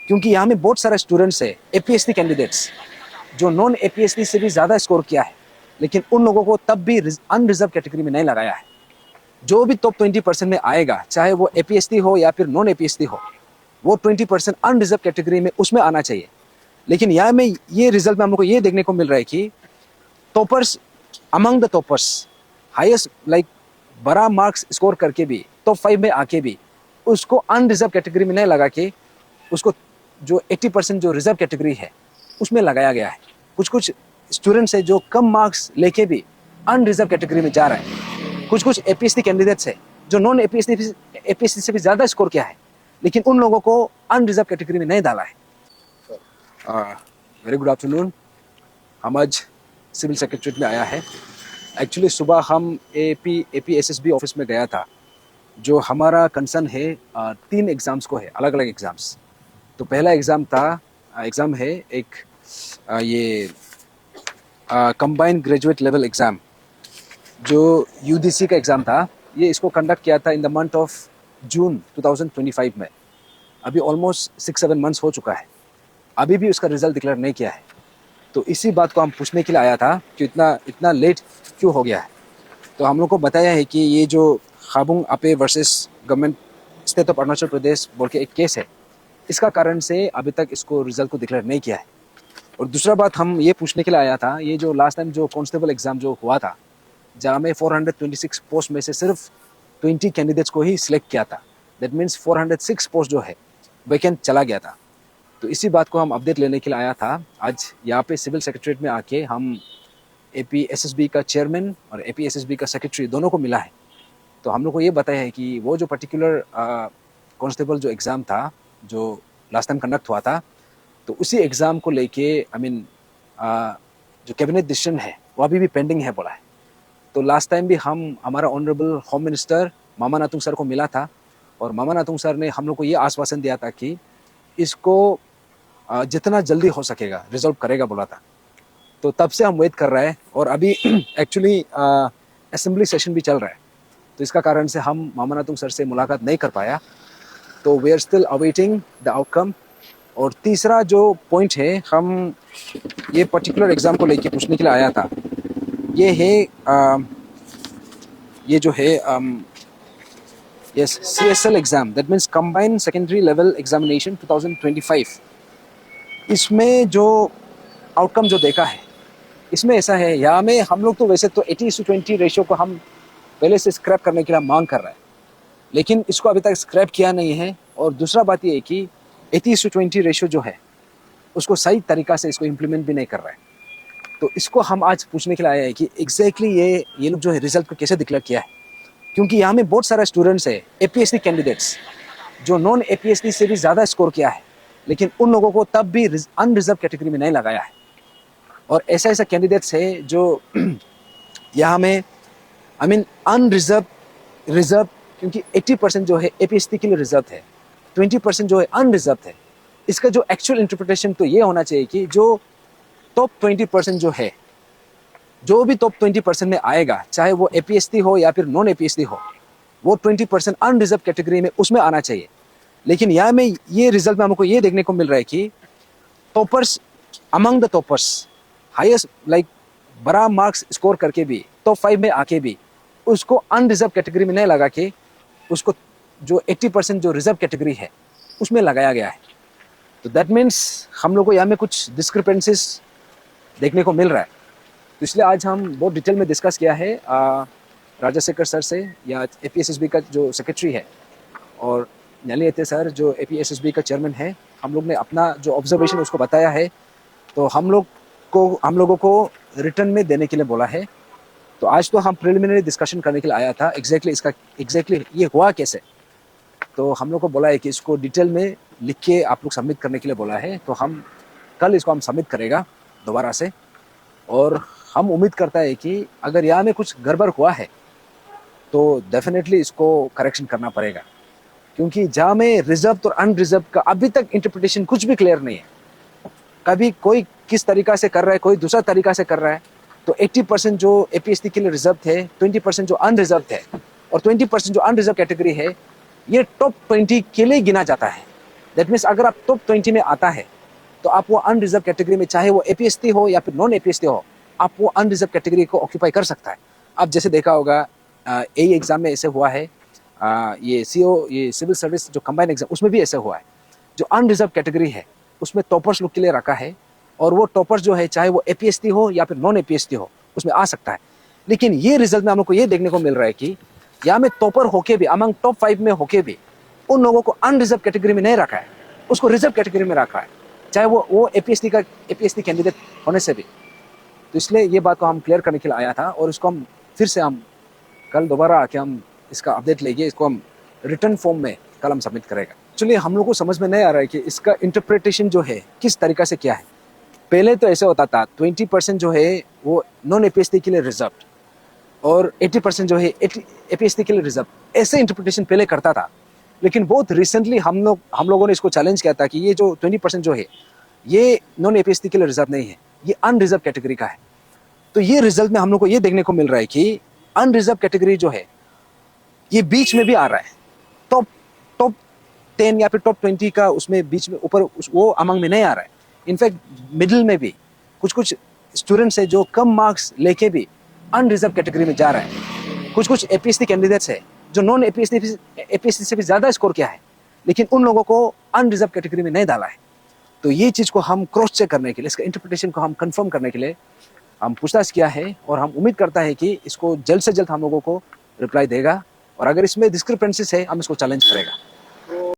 क्योंकि यहाँ में बहुत सारे स्टूडेंट्स है एपीएससी कैंडिडेट्स जो नॉन एपीएससी से भी ज़्यादा स्कोर किया है, लेकिन उन लोगों को तब भी अनरिजर्व कैटेगरी में नहीं लगाया है। जो भी टॉप 20% में आएगा, चाहे वो एपीएससी हो या फिर नॉन एपीएससी हो, वो 20% अनरिजर्व कैटेगरी में उसमें आना चाहिए। लेकिन यहाँ में ये रिजल्ट में हम लोग को ये देखने को मिल रहा है कि toppers among the toppers highest like बड़ा मार्क्स स्कोर करके भी टॉप 5 में आके भी उसको अनरिजर्व कैटेगरी में नहीं लगा के उसको जो 80% जो रिजर्व कैटेगरी है उसमें लगाया गया है। कुछ स्टूडेंट्स है जो कम मार्क्स लेके भी अनरिजर्व कैटेगरी में जा रहा है। कुछ एपीएससी कैंडिडेट्स है जो नॉन एपीएससी से भी ज़्यादा स्कोर किया है, लेकिन उन लोगों को अनरिजर्व कैटेगरी में नहीं डाला है। Very good afternoon. हम आज सिविल सेक्रेटरीट में आया है। एक्चुअली सुबह हम एपीएसएसबी ऑफिस में गया था। जो हमारा कंसर्न है 3 एग्ज़ाम्स को है, अलग अलग एग्ज़ाम्स। तो पहला एग्ज़ाम है एक ये कंबाइंड ग्रेजुएट लेवल एग्ज़ाम जो यूडीसी का एग्ज़ाम था। ये इसको कंडक्ट किया था in the month of June 2025 में। अभी ऑलमोस्ट 6-7 मंथ्स हो चुका है, अभी भी उसका रिज़ल्ट डिक्लेयर नहीं किया है। तो इसी बात को हम पूछने के लिए आया था कि इतना लेट क्यों हो गया है। तो हम लोग को बताया है कि ये जो खाबुंग आपे versus government state of Arunachal Pradesh बोल के एक केस है, इसका कारण से अभी तक इसको रिज़ल्ट को डिक्लेयर नहीं किया है। और दूसरा बात हम ये पूछने के लिए आया था, ये जो लास्ट टाइम जो कांस्टेबल एग्ज़ाम जो हुआ था, जहाँ में 426 पोस्ट में से सिर्फ 20 कैंडिडेट्स को ही सिलेक्ट किया था। दैट मीन्स 406 पोस्ट जो है वैकेंट चला गया था। तो इसी बात को हम अपडेट लेने के लिए आया था। आज यहाँ पे सिविल सेक्रेटरीट में आके हम एपीएसएसबी का चेयरमैन और एपीएसएसबी का सेक्रेटरी दोनों को मिला है। तो हम लोग को ये बताया है कि वो जो पर्टिकुलर कांस्टेबल जो एग्ज़ाम था जो लास्ट टाइम कंडक्ट हुआ था, तो उसी एग्ज़ाम को लेके जो कैबिनेट डिसीजन है वो अभी भी पेंडिंग है बोला है। तो लास्ट टाइम भी हमारा ऑनरेबल होम मिनिस्टर मामा नातुंग सर को मिला था, और मामा नातुंग सर ने हम लोग को ये आश्वासन दिया था कि इसको जितना जल्दी हो सकेगा रिजॉल्व करेगा बोला था। तो तब से हम वेट कर रहे हैं, और अभी एक्चुअली असेंबली सेशन भी चल रहा है, तो इसका कारण से हम मामा नातुंग सर से मुलाकात नहीं कर पाया। तो we are still awaiting the outcome. और तीसरा जो पॉइंट है, हम ये पर्टिकुलर एग्ज़ाम को लेके पूछने के लिए आया था, ये है ये जो है yes CSL exam, that means combined secondary level examination 2025। इसमें जो आउटकम जो देखा है, इसमें ऐसा है, यहाँ में हम लोग तो वैसे तो 80:20 रेशियो को हम पहले से स्क्रैप करने के लिए मांग कर रहे हैं, लेकिन इसको अभी तक स्क्रैप किया नहीं है। और दूसरा बात ये है कि 80:20 रेशियो जो है उसको सही तरीक़ा से इसको इम्प्लीमेंट भी नहीं कर रहा है। तो इसको हम आज पूछने के लिए आए हैं कि एग्जैक्टली ये लोग जो है रिजल्ट को कैसे डिक्लेयर किया है, क्योंकि यहाँ में बहुत सारे स्टूडेंट्स है एपीएससी कैंडिडेट्स जो नॉन एपीएससी से भी ज़्यादा स्कोर किया है, लेकिन उन लोगों को तब भी अनरिजर्व कैटेगरी में नहीं लगाया है। और ऐसा कैंडिडेट्स है जो यहाँ में अनरिजर्व रिजर्व, क्योंकि 80% जो है एपीएससी के लिए रिजर्व है, 20% जो है अनरिजर्व है। इसका जो एक्चुअल इंटरप्रिटेशन तो ये होना चाहिए कि जो टॉप 20% जो है, जो भी टॉप 20% में आएगा, चाहे वो एपीएससी हो या फिर नॉन एपीएससी हो, वो 20% अनरिजर्व कैटेगरी में उसमें आना चाहिए। लेकिन यहाँ में ये रिजल्ट में हमको ये देखने को मिल रहा है कि toppers among the toppers highest like बड़ा मार्क्स स्कोर करके भी टॉप 5 में आके भी उसको अनरिजर्व कैटेगरी में नहीं लगा के उसको जो 80% जो रिजर्व कैटेगरी है उसमें लगाया गया है। तो दैट मीन्स हम लोग को यहाँ में कुछ डिस्क्रिपेंसीज देखने को मिल रहा है। तो इसलिए आज हम बहुत डिटेल में डिस्कस किया है राजशेखर सर से, या एपीएसएसबी का जो सेक्रेटरी है, और न्याली सर जो एपीएसएसबी का चेयरमैन है। हम लोग ने अपना जो ऑब्जर्वेशन उसको बताया है, तो हम लोगों को रिटर्न में देने के लिए बोला है। तो आज तो हम प्रिलिमिनरी डिस्कशन करने के लिए आया था एग्जैक्टली ये हुआ कैसे। तो हम लोग को बोला है कि इसको डिटेल में लिख के आप लोग सबमिट करने के लिए बोला है। तो हम कल इसको हम सबमिट करेगा दोबारा से, और हम उम्मीद करता है कि अगर यहाँ में कुछ गड़बड़ हुआ है तो डेफिनेटली इसको करेक्शन करना पड़ेगा, क्योंकि जहाँ में रिजर्व और अनरिजर्व का अभी तक इंटरप्रिटेशन कुछ भी क्लियर नहीं है। कभी कोई किस तरीका से कर रहा है, कोई दूसरा तरीका से कर रहा है। तो 80% जो एपीएससी के लिए रिजर्व थे, 20% जो अनरिजर्व थे, और 20% जो अनरिजर्व कैटेगरी है, ये टॉप 20 के लिए गिना जाता है। दैट मीन्स अगर आप टॉप 20 में आता है तो आप वो अनरिजर्व कैटेगरी में, चाहे वो एपीएसटी हो या फिर नॉन एपीएसटी हो, आप वो अनरिजर्व कैटेगरी को ऑक्यूपाई कर सकता है। आप जैसे देखा होगा ए एग्जाम में ऐसे हुआ है, ये सीओ, ये सिविल सर्विस जो कंबाइन एग्जाम, उसमें भी ऐसा हुआ है। जो अनरिजर्व कैटेगरी है उसमें टॉपर्स लोग के लिए रखा है, और वो टॉपर्स जो है चाहे वो एपीएसटी हो या फिर नॉन एपीएसटी हो उसमें आ सकता है। लेकिन ये रिजल्ट में हम लोग को ये देखने को मिल रहा है कि यहाँ में टॉपर होके भी, अमंग टॉप 5 में होके भी, उन लोगों को अनरिजर्व कैटेगरी में नहीं रखा है, उसको रिजर्व कैटेगरी में रखा है, चाहे वो एपीएसटी कैंडिडेट होने से भी। तो इसलिए ये बात को हम क्लियर करने के लिए आया था, और इसको हम फिर से हम कल दोबारा आके हम इसका अपडेट लेंगे, इसको हम रिटर्न फॉर्म में कल हम सबमिट करेगा। चलिए, हम लोग को समझ में नहीं आ रहा है कि इसका इंटरप्रिटेशन जो है किस तरीका से क्या है। पहले तो ऐसे होता था 20% जो है वो नॉन एपीएसटी के लिए रिजर्व, और 80% जो है एपीएसटी के लिए रिजर्व, ऐसे इंटरप्रिटेशन पहले करता था। लेकिन बहुत रिसेंटली हम लोगों ने इसको चैलेंज किया था कि ये जो 20% जो है ये नॉन एपीएसटी के लिए रिजर्व नहीं है, ये अनरिजर्व कैटेगरी का है। तो ये रिजल्ट में हम लोग को ये देखने को मिल रहा है कि अनरिजर्व कैटेगरी जो है ये बीच में भी आ रहा है, टॉप टॉप 10 या फिर टॉप 20 का उसमें बीच में ऊपर वो अमंग में नहीं आ रहा है। इनफैक्ट मिडिल में भी कुछ स्टूडेंट्स है जो कम मार्क्स लेके भी अनरिजर्व कैटेगरी में जा रहा है। कुछ एपीएससी कैंडिडेट्स है जो नॉन एपीएससी से भी ज़्यादा स्कोर किया है, लेकिन उन लोगों को अनरिजर्व कैटेगरी में नहीं डाला है। तो ये चीज़ को हम क्रॉस चेक करने के लिए, इसका इंटरप्रिटेशन को हम कंफर्म करने के लिए हम पूछताछ किया है, और हम उम्मीद करता है कि इसको जल्द से जल्द हम लोगों को रिप्लाई देगा, और अगर इसमें डिस्क्रिपेंसीज है हम इसको चैलेंज करेगा।